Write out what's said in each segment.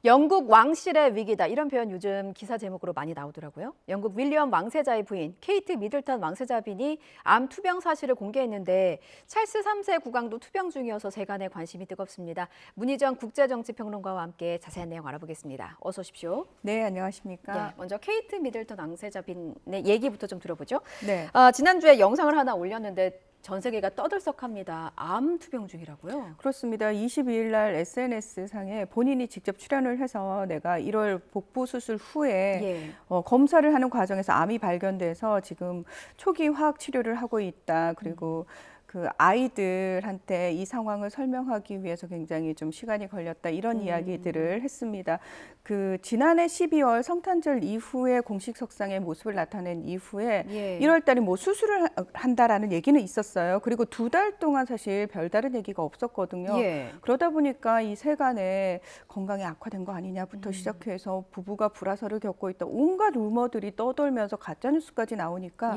영국 왕실의 위기다 이런 표현 요즘 기사 제목으로 많이 나오더라고요. 영국 윌리엄 왕세자의 부인 케이트 미들턴 왕세자빈이 암 투병 사실을 공개했는데 찰스 3세 국왕도 투병 중이어서 세간의 관심이 뜨겁습니다. 문희정 국제정치평론가와 함께 자세한 내용 알아보겠습니다. 어서 오십시오. 네, 안녕하십니까. 네, 먼저 케이트 미들턴 왕세자빈의 얘기부터 좀 들어보죠. 네. 지난주에 영상을 하나 올렸는데 전 세계가 떠들썩합니다. 암 투병 중이라고요? 그렇습니다. 22일 날 SNS상에 본인이 직접 출연을 해서 내가 1월 복부 수술 후에 검사를 하는 과정에서 암이 발견돼서 지금 초기 화학 치료를 하고 있다. 그리고 그 아이들한테 이 상황을 설명하기 위해서 굉장히 좀 시간이 걸렸다. 이런 이야기들을 했습니다. 그 지난해 12월 성탄절 이후에 공식 석상의 모습을 나타낸 이후에 1월 달에 뭐 수술을 한다라는 얘기는 있었어요. 그리고 2달 동안 사실 별다른 얘기가 없었거든요. 그러다 보니까 이 세간에 건강이 악화된 거 아니냐부터 시작해서 부부가 불화설을 겪고 있다. 온갖 루머들이 떠돌면서 가짜뉴스까지 나오니까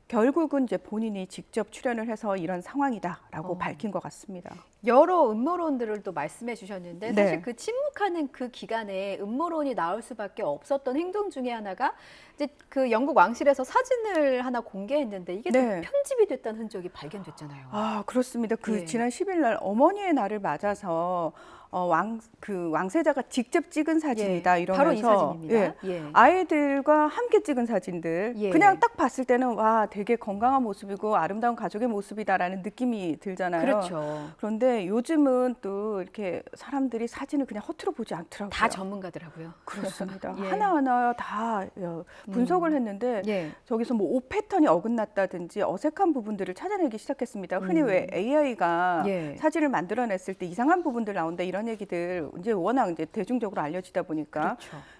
결국은 이제 본인이 직접 출연을 해서 이런 상황이다라고 밝힌 것 같습니다. 여러 음모론들을 또 말씀해 주셨는데 사실 그 침묵하는 그 기간에 음모론이 나올 수밖에 없었던 행동 중에 하나가 이제 그 영국 왕실에서 사진을 하나 공개했는데 이게 또 편집이 됐다는 흔적이 발견됐잖아요. 아, 그렇습니다. 그 지난 10일 날 어머니의 날을 맞아서 왕세자가 직접 찍은 사진이다 이러면서 바로 이 사진입니다. 아이들과 함께 찍은 사진들 그냥 딱 봤을 때는 와 되게 건강한 모습이고 아름다운 가족의 모습이다라는 느낌이 들잖아요. 그렇죠. 그런데 요즘은 또 이렇게 사람들이 사진을 그냥 허투루 보지 않더라고요. 다 전문가더라고요. 그렇습니다. 하나하나 다 분석을 했는데 저기서 뭐 옷 패턴이 어긋났다든지 어색한 부분들을 찾아내기 시작했습니다. 흔히 왜 AI가 사진을 만들어냈을 때 이상한 부분들 나온다 이런 얘기들 이제 워낙 이제 대중적으로 알려지다 보니까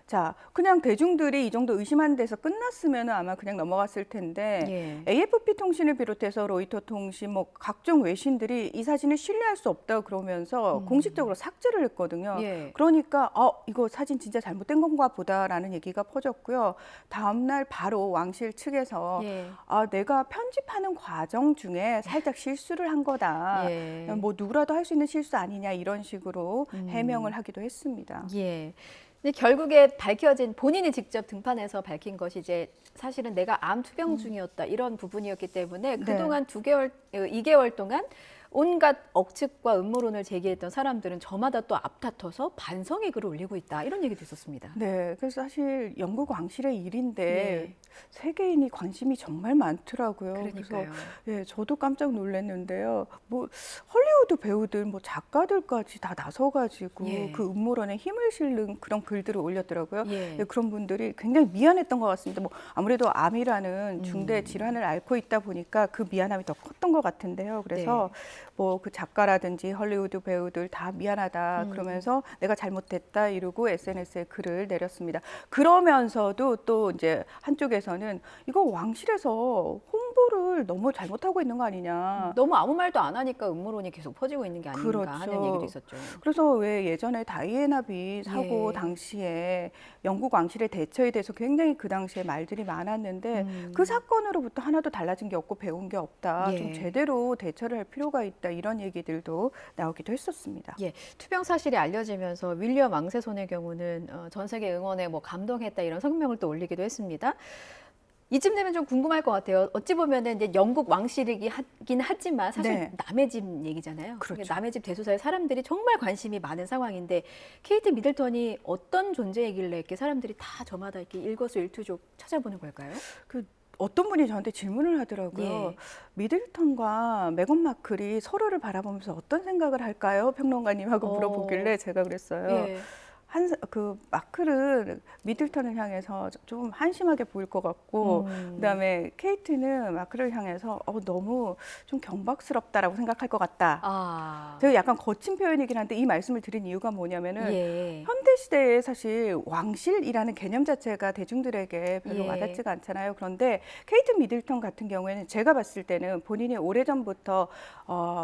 자 그냥 대중들이 이 정도 의심하는 데서 끝났으면 아마 그냥 넘어갔을 텐데 AFP 통신을 비롯해서 로이터 통신 뭐 각종 외신들이 이 사진을 신뢰할 수 없다 그러면서 공식적으로 삭제를 했거든요. 그러니까 이거 사진 진짜 잘못된 건가 보다라는 얘기가 퍼졌고요. 다음 날 바로 왕실 측에서 내가 편집하는 과정 중에 살짝 실수를 한 거다. 뭐 누구라도 할 수 있는 실수 아니냐 이런 식으로 해명을 하기도 했습니다. 근데 결국에 밝혀진 본인이 직접 등판해서 밝힌 것이 이제 사실은 내가 암 투병 중이었다 이런 부분이었기 때문에 그동안 2개월 동안 온갖 억측과 음모론을 제기했던 사람들은 저마다 또 앞다퉈서 반성의 글을 올리고 있다 이런 얘기도 있었습니다. 네, 그래서 사실 영국 왕실의 일인데 세계인이 관심이 정말 많더라고요. 그러니까요. 그래서 저도 깜짝 놀랐는데요. 뭐 헐리우드 배우들, 뭐 작가들까지 다 나서가지고 그 음모론에 힘을 실는 그런 글들을 올렸더라고요. 그런 분들이 굉장히 미안했던 것 같습니다. 뭐 아무래도 암이라는 중대 질환을 앓고 있다 보니까 그 미안함이 더 컸던 것 같은데요. 그래서 뭐 그 작가라든지 헐리우드 배우들 다 미안하다 그러면서 내가 잘못했다 이러고 SNS에 글을 내렸습니다. 그러면서도 또 이제 한쪽에서는 이거 왕실에서 홍보를 너무 잘못하고 있는 거 아니냐. 너무 아무 말도 안 하니까 음모론이 계속 퍼지고 있는 게 아닌가 하는 얘기도 있었죠. 그래서 왜 예전에 다이애나비 사고 당시에 영국 왕실의 대처에 대해서 굉장히 그 당시에 말들이 많았는데 그 사건으로부터 하나도 달라진 게 없고 배운 게 없다. 좀 제대로 대처를 할 필요가 있다. 이런 얘기들도 나오기도 했었습니다. 투병 사실이 알려지면서 윌리엄 왕세손의 경우는 전 세계 응원에 뭐 감동했다 이런 성명을 또 올리기도 했습니다. 이쯤 되면 좀 궁금할 것 같아요. 어찌 보면은 이제 영국 왕실이긴 하지만 사실 남의 집 얘기잖아요. 그렇죠. 남의 집 대소사에 사람들이 정말 관심이 많은 상황인데 케이트 미들턴이 어떤 존재이길래 이렇게 사람들이 다 저마다 이렇게 일거수일투족 찾아보는 걸까요? 어떤 분이 저한테 질문을 하더라고요. 미들턴과 메건 마클이 서로를 바라보면서 어떤 생각을 할까요? 평론가님하고 물어보길래 제가 그랬어요. 그 마클은 미들턴을 향해서 좀 한심하게 보일 것 같고 그다음에 케이트는 마클을 향해서 너무 좀 경박스럽다라고 생각할 것 같다. 제가 약간 거친 표현이긴 한데 이 말씀을 드린 이유가 뭐냐면은 현대 시대에 사실 왕실이라는 개념 자체가 대중들에게 별로 와닿지가 않잖아요. 그런데 케이트 미들턴 같은 경우에는 제가 봤을 때는 본인이 오래전부터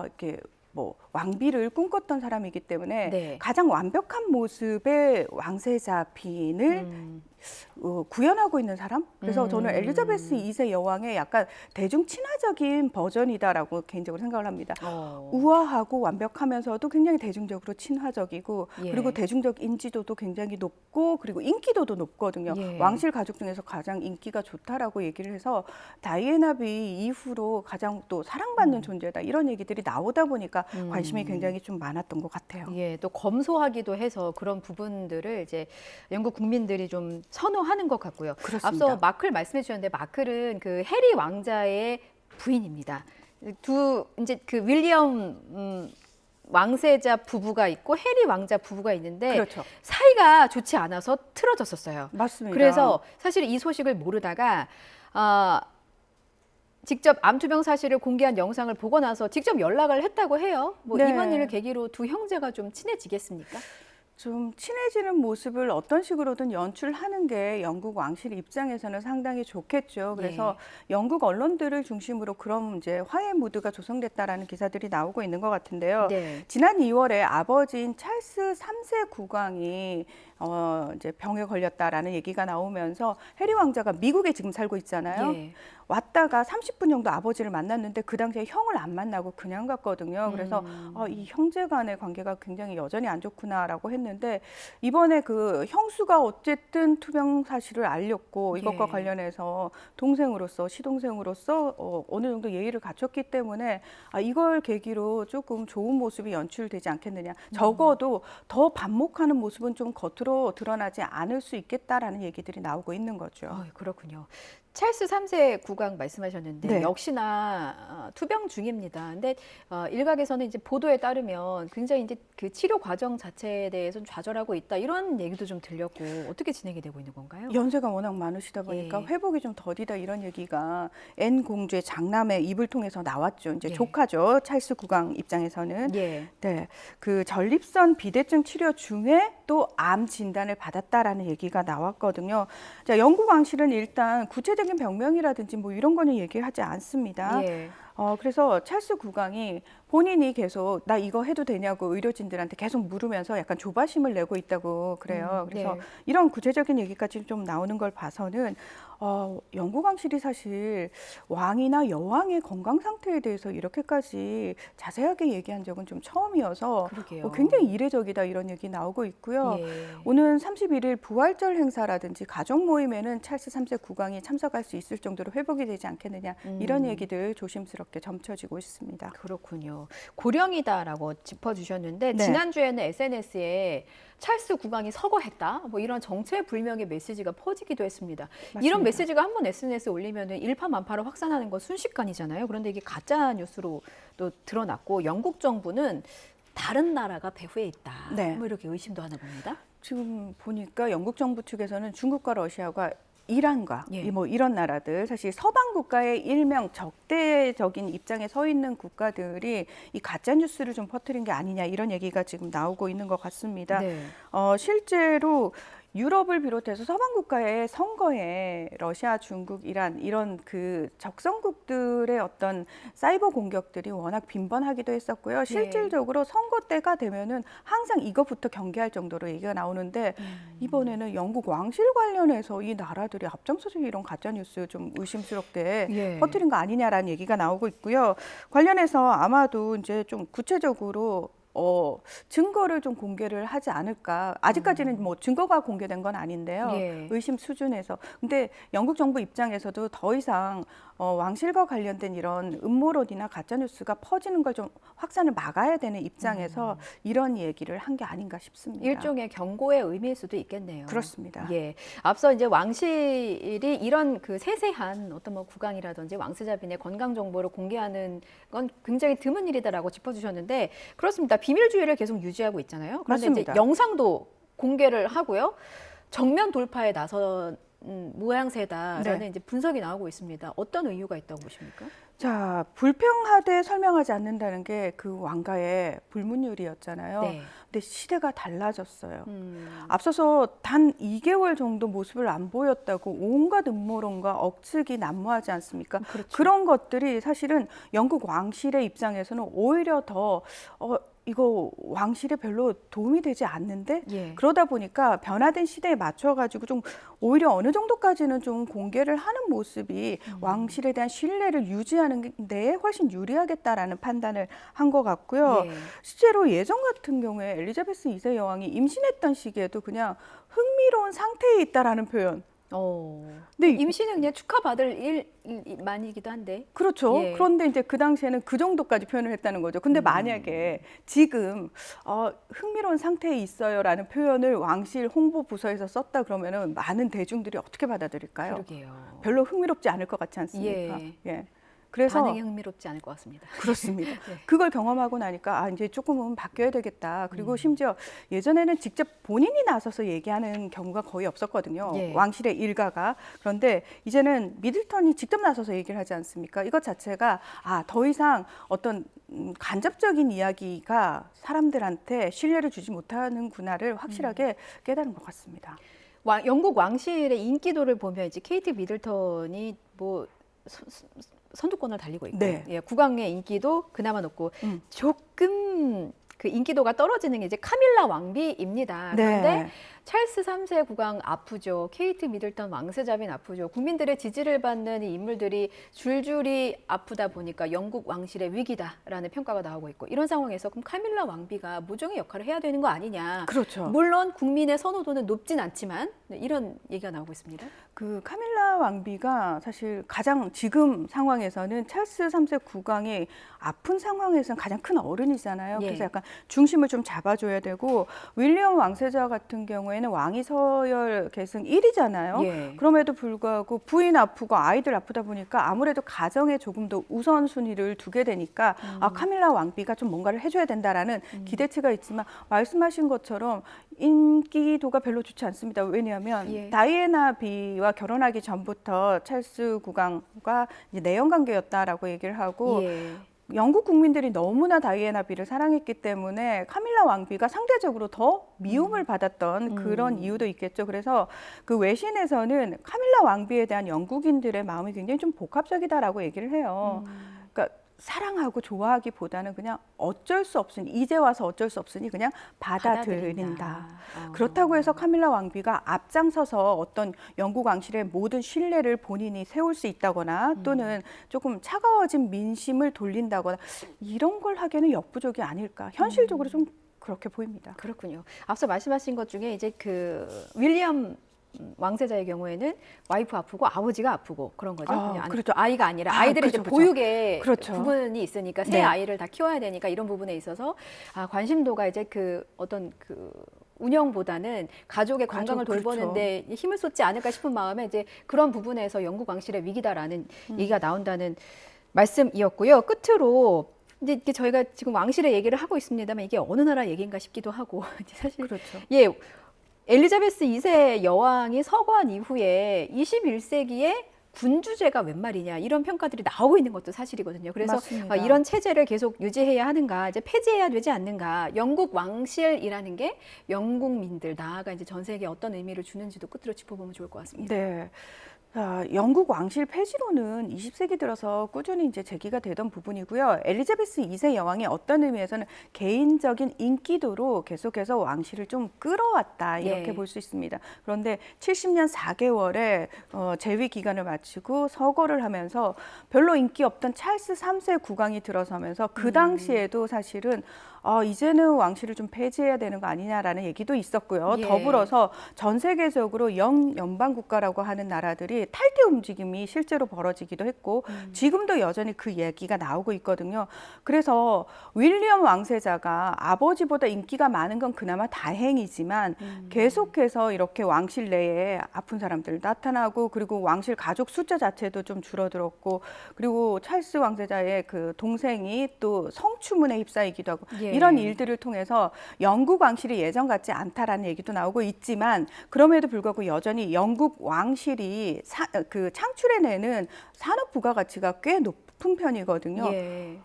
이렇게 뭐 왕비를 꿈꿨던 사람이기 때문에 네. 가장 완벽한 모습의 왕세자 빈을 구현하고 있는 사람? 그래서 저는 엘리자베스 2세 여왕의 약간 대중 친화적인 버전이다라고 개인적으로 생각을 합니다. 우아하고 완벽하면서도 굉장히 대중적으로 친화적이고 예. 그리고 대중적 인지도도 굉장히 높고 그리고 인기도도 높거든요. 예. 왕실 가족 중에서 가장 인기가 좋다라고 얘기를 해서 다이애나비 이후로 가장 또 사랑받는 존재다 이런 얘기들이 나오다 보니까 관심이 굉장히 좀 많았던 것 같아요. 예, 또 검소하기도 해서 그런 부분들을 이제 영국 국민들이 좀 선호하는 것 같고요. 그렇습니다. 앞서 마클 말씀해 주셨는데 마클은 그 해리 왕자의 부인입니다. 이제 그 윌리엄 왕세자 부부가 있고 해리 왕자 부부가 있는데 그렇죠. 사이가 좋지 않아서 틀어졌었어요. 맞습니다. 그래서 사실 이 소식을 모르다가 직접 암투병 사실을 공개한 영상을 보고 나서 직접 연락을 했다고 해요. 뭐 네. 이번 일을 계기로 두 형제가 좀 친해지겠습니까? 좀 친해지는 모습을 어떤 식으로든 연출하는 게 영국 왕실 입장에서는 상당히 좋겠죠. 그래서 영국 언론들을 중심으로 그런 이제 화해 무드가 조성됐다라는 기사들이 나오고 있는 것 같은데요. 네. 지난 2월에 아버지인 찰스 3세 국왕이 이제 병에 걸렸다라는 얘기가 나오면서 해리 왕자가 미국에 지금 살고 있잖아요. 예. 왔다가 30분 정도 아버지를 만났는데 그 당시에 형을 안 만나고 그냥 갔거든요. 그래서 이 형제 간의 관계가 굉장히 여전히 안 좋구나라고 했는데 이번에 그 형수가 어쨌든 투병 사실을 알렸고 이것과 예. 관련해서 동생으로서 시동생으로서 어느 정도 예의를 갖췄기 때문에 이걸 계기로 조금 좋은 모습이 연출되지 않겠느냐. 적어도 더 반목하는 모습은 좀 겉으로 드러나지 않을 수 있겠다라는 얘기들이 나오고 있는 거죠. 그렇군요. 찰스 3세 국왕 말씀하셨는데 네. 역시나 투병 중입니다. 근데 일각에서는 이제 보도에 따르면 굉장히 이제 그 치료 과정 자체에 대해서 좌절하고 있다 이런 얘기도 좀 들렸고 어떻게 진행이 되고 있는 건가요? 연세가 워낙 많으시다 보니까 예. 회복이 좀 더디다 이런 얘기가 앤 공주의 장남의 입을 통해서 나왔죠. 이제 예. 조카죠. 찰스 국왕 입장에서는. 예. 네, 그 전립선 비대증 치료 중에 또 암 진단을 받았다라는 얘기가 나왔거든요. 자, 영국 왕실은 일단 구체적인 병명이라든지 뭐 이런 거는 얘기하지 않습니다. 예. 그래서 찰스 국왕이 본인이 계속 나 이거 해도 되냐고 의료진들한테 계속 물으면서 약간 조바심을 내고 있다고 그래요. 그래서 네. 이런 구체적인 얘기까지 좀 나오는 걸 봐서는 영국 왕실이 사실 왕이나 여왕의 건강 상태에 대해서 이렇게까지 자세하게 얘기한 적은 좀 처음이어서 그러게요. 굉장히 이례적이다 이런 얘기 나오고 있고요. 예. 오는 31일 부활절 행사라든지 가족 모임에는 찰스 3세 국왕이 참석할 수 있을 정도로 회복이 되지 않겠느냐 이런 얘기들 조심스럽게 점쳐지고 있습니다. 그렇군요. 고령이다라고 짚어주셨는데 네. 지난주에는 SNS에 찰스 국왕이 서거했다 뭐 이런 정체불명의 메시지가 퍼지기도 했습니다. 맞습니다. 이런 메시지가 한번 SNS에 올리면 일파만파로 확산하는 건 순식간이잖아요. 그런데 이게 가짜 뉴스로 또 드러났고 영국 정부는 다른 나라가 배후에 있다. 네. 뭐 이렇게 의심도 하나 봅니다. 지금 보니까 영국 정부 측에서는 중국과 러시아가 이란과 예. 뭐 이런 나라들 사실 서방 국가의 일명 적대적인 입장에 서 있는 국가들이 이 가짜 뉴스를 좀 퍼뜨린 게 아니냐 이런 얘기가 지금 나오고 있는 것 같습니다. 네. 실제로 유럽을 비롯해서 서방 국가의 선거에 러시아, 중국, 이란 이런 그 적성국들의 어떤 사이버 공격들이 워낙 빈번하기도 했었고요. 실질적으로 선거 때가 되면은 항상 이것부터 경계할 정도로 얘기가 나오는데 이번에는 영국 왕실 관련해서 이 나라들이 앞장서서 이런 가짜 뉴스 좀 의심스럽게 예. 퍼뜨린 거 아니냐라는 얘기가 나오고 있고요. 관련해서 아마도 이제 좀 구체적으로 증거를 좀 공개를 하지 않을까. 아직까지는 뭐 증거가 공개된 건 아닌데요. 예. 의심 수준에서. 근데 영국 정부 입장에서도 더 이상 왕실과 관련된 이런 음모론이나 가짜뉴스가 퍼지는 걸 좀 확산을 막아야 되는 입장에서 이런 얘기를 한 게 아닌가 싶습니다. 일종의 경고의 의미일 수도 있겠네요. 그렇습니다. 예. 앞서 이제 왕실이 이런 그 세세한 어떤 뭐 국왕이라든지 왕세자빈의 건강 정보를 공개하는 건 굉장히 드문 일이다라고 짚어주셨는데 그렇습니다. 비밀주의를 계속 유지하고 있잖아요. 그런데 맞습니다. 이제 영상도 공개를 하고요. 정면 돌파에 나선 모양새다라는 네. 이제 분석이 나오고 있습니다. 어떤 이유가 있다고 보십니까? 자, 불평하되 설명하지 않는다는 게 그 왕가의 불문율이었잖아요. 네. 근데 시대가 달라졌어요. 앞서서 단 2개월 정도 모습을 안 보였다고 온갖 음모론과 억측이 난무하지 않습니까? 그렇죠. 그런 것들이 사실은 영국 왕실의 입장에서는 오히려 더 이거 왕실에 별로 도움이 되지 않는데 예. 그러다 보니까 변화된 시대에 맞춰가지고 좀 오히려 어느 정도까지는 좀 공개를 하는 모습이 왕실에 대한 신뢰를 유지하는 데 훨씬 유리하겠다라는 판단을 한 것 같고요. 예. 실제로 예전 같은 경우에 엘리자베스 2세 여왕이 임신했던 시기에도 그냥 흥미로운 상태에 있다라는 표현. 근데 임신은 그냥 축하받을 일만이기도 한데. 그렇죠. 예. 그런데 이제 그 당시에는 그 정도까지 표현을 했다는 거죠. 근데 만약에 지금 흥미로운 상태에 있어요라는 표현을 왕실 홍보 부서에서 썼다 그러면은 많은 대중들이 어떻게 받아들일까요? 그러게요. 별로 흥미롭지 않을 것 같지 않습니까? 예. 예. 그래서 반응이 흥미롭지 않을 것 같습니다. 그렇습니다. 네. 그걸 경험하고 나니까 이제 조금은 바뀌어야 되겠다. 그리고 심지어 예전에는 직접 본인이 나서서 얘기하는 경우가 거의 없었거든요. 예. 왕실의 일가가. 그런데 이제는 미들턴이 직접 나서서 얘기를 하지 않습니까? 이것 자체가 더 이상 어떤 간접적인 이야기가 사람들한테 신뢰를 주지 못하는구나를 확실하게 깨달은 것 같습니다. 영국 왕실의 인기도를 보면 이제 케이트 미들턴이 뭐 선두권을 달리고 있고, 네. 예, 국왕의 인기도 그나마 높고 조금 그 인기도가 떨어지는 게 이제 카밀라 왕비입니다. 그런데 네. 찰스 3세 국왕 아프죠. 케이트 미들턴 왕세자빈 아프죠. 국민들의 지지를 받는 이 인물들이 줄줄이 아프다 보니까 영국 왕실의 위기다라는 평가가 나오고 있고, 이런 상황에서 그럼 카밀라 왕비가 모종의 역할을 해야 되는 거 아니냐. 그렇죠. 물론 국민의 선호도는 높진 않지만 이런 얘기가 나오고 있습니다. 그 카밀라 왕비가 사실 가장 지금 상황에서는 찰스 3세 국왕이 아픈 상황에서는 가장 큰 어른이잖아요. 예. 그래서 약간 중심을 좀 잡아줘야 되고 윌리엄 왕세자 같은 경우에는 왕위 서열 계승 1위잖아요. 예. 그럼에도 불구하고 부인 아프고 아이들 아프다 보니까 아무래도 가정에 조금 더 우선순위를 두게 되니까 카밀라 왕비가 좀 뭔가를 해줘야 된다라는 기대치가 있지만 말씀하신 것처럼 인기도가 별로 좋지 않습니다. 왜냐하면 예. 다이애나 비와 결혼하기 전부터 찰스 국왕과 이제 내연 관계였다라고 얘기를 하고 예. 영국 국민들이 너무나 다이애나 비를 사랑했기 때문에 카밀라 왕비가 상대적으로 더 미움을 받았던 그런 이유도 있겠죠. 그래서 그 외신에서는 카밀라 왕비에 대한 영국인들의 마음이 굉장히 좀 복합적이다라고 얘기를 해요. 그러니까 사랑하고 좋아하기보다는 그냥 어쩔 수 없으니 이제 와서 어쩔 수 없으니 그냥 받아들인다. 그렇다고 해서 카밀라 왕비가 앞장서서 어떤 영국 왕실의 모든 신뢰를 본인이 세울 수 있다거나 또는 조금 차가워진 민심을 돌린다거나 이런 걸 하기에는 역부족이 아닐까. 현실적으로 좀 그렇게 보입니다. 그렇군요. 앞서 말씀하신 것 중에 이제 그 윌리엄 왕세자의 경우에는 와이프 아프고 아버지가 아프고 그런 거죠. 그렇죠. 아이가 아니라 아이들이 그렇죠, 이제 보육의 그렇죠. 부분이 있으니까 새 네. 아이를 다 키워야 되니까 이런 부분에 있어서 관심도가 이제 그 어떤 그 운영보다는 가족의 건강을 돌보는데 그렇죠. 힘을 쏟지 않을까 싶은 마음에 이제 그런 부분에서 영국 왕실의 위기다라는 얘기가 나온다는 말씀이었고요. 끝으로 이제 이게 저희가 지금 왕실의 얘기를 하고 있습니다만 이게 어느 나라 얘기인가 싶기도 하고 사실 그렇죠. 예. 엘리자베스 2세 여왕이 서거한 이후에 21세기에 군주제가 웬 말이냐 이런 평가들이 나오고 있는 것도 사실이거든요. 그래서 맞습니다. 이런 체제를 계속 유지해야 하는가, 이제 폐지해야 되지 않는가. 영국 왕실이라는 게 영국민들 나아가 이제 전 세계에 어떤 의미를 주는지도 끝으로 짚어보면 좋을 것 같습니다. 네. 영국 왕실 폐지론은 20세기 들어서 꾸준히 이제 제기가 되던 부분이고요. 엘리자베스 2세 여왕이 어떤 의미에서는 개인적인 인기도로 계속해서 왕실을 좀 끌어왔다 이렇게 예. 볼 수 있습니다. 그런데 70년 4개월에 재위 기간을 마치고 서거를 하면서 별로 인기 없던 찰스 3세 국왕이 들어서면서 그 당시에도 사실은 이제는 왕실을 좀 폐지해야 되는 거 아니냐라는 얘기도 있었고요. 예. 더불어서 전 세계적으로 영연방 국가라고 하는 나라들이 탈퇴 움직임이 실제로 벌어지기도 했고 지금도 여전히 그 얘기가 나오고 있거든요. 그래서 윌리엄 왕세자가 아버지보다 인기가 많은 건 그나마 다행이지만 계속해서 이렇게 왕실 내에 아픈 사람들 나타나고 그리고 왕실 가족 숫자 자체도 좀 줄어들었고 그리고 찰스 왕세자의 그 동생이 또 성추문에 휩싸이기도 하고 예. 이런 일들을 통해서 영국 왕실이 예전 같지 않다라는 얘기도 나오고 있지만 그럼에도 불구하고 여전히 영국 왕실이 그 창출해내는 산업 부가가치가 꽤 높은 편이거든요. 예.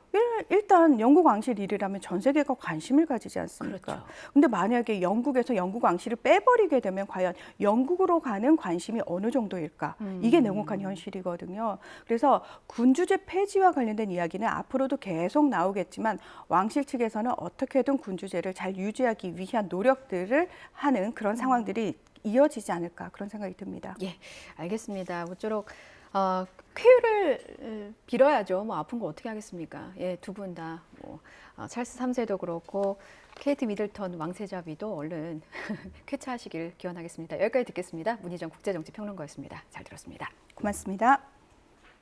일단 영국 왕실 일이라면 전 세계가 관심을 가지지 않습니까? 그렇죠. 근데 만약에 영국에서 영국 왕실을 빼버리게 되면 과연 영국으로 가는 관심이 어느 정도일까? 이게 냉혹한 현실이거든요. 그래서 군주제 폐지와 관련된 이야기는 앞으로도 계속 나오겠지만 왕실 측에서는 어떻게든 군주제를 잘 유지하기 위한 노력들을 하는 그런 상황들이 이어지지 않을까 그런 생각이 듭니다. 예, 알겠습니다. 모쪼록 쾌유를 빌어야죠. 뭐 아픈 거 어떻게 하겠습니까? 예, 두 분 다 뭐 찰스 3세도 그렇고 케이트 미들턴 왕세자비도 얼른 쾌차하시길 기원하겠습니다. 여기까지 듣겠습니다. 문희정 국제정치평론가였습니다. 잘 들었습니다. 고맙습니다.